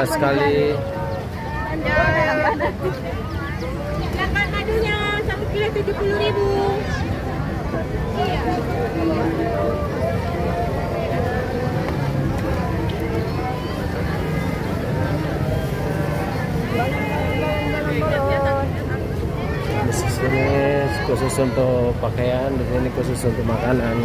murah sekali. Silakan madunya 1 kilo 70.000. Di sini khusus untuk pakaian, di sini khusus untuk makanan.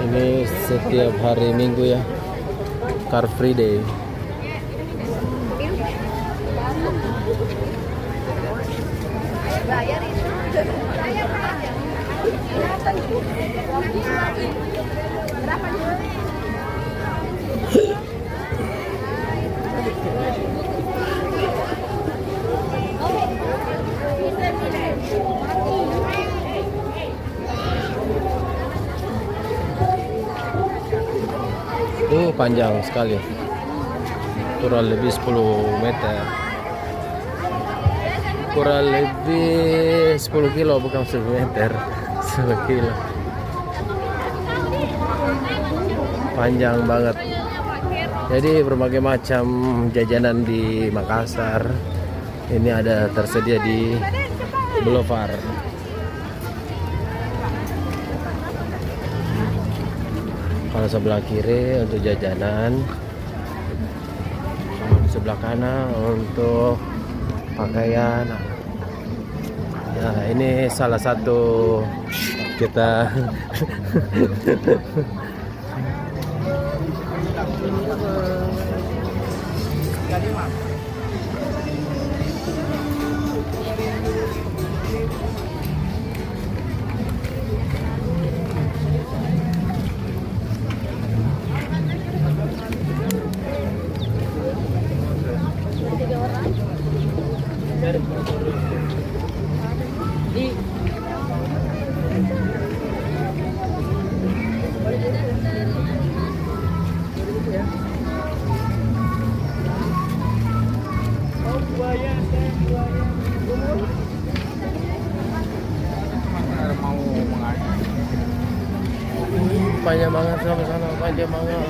Ini setiap hari Minggu ya, Car Free Day. Panjang sekali, kurang lebih 10 meter, kurang lebih 10 kilo, bukan 10 meter, 10 kilo. Panjang banget. Jadi berbagai macam jajanan di Makassar ini ada tersedia di Boulevard. Kalau sebelah kiri untuk jajanan, kalau di sebelah kanan untuk pakaian. Nah, ini salah satu kita panjang banget, sama-sama panjang banget.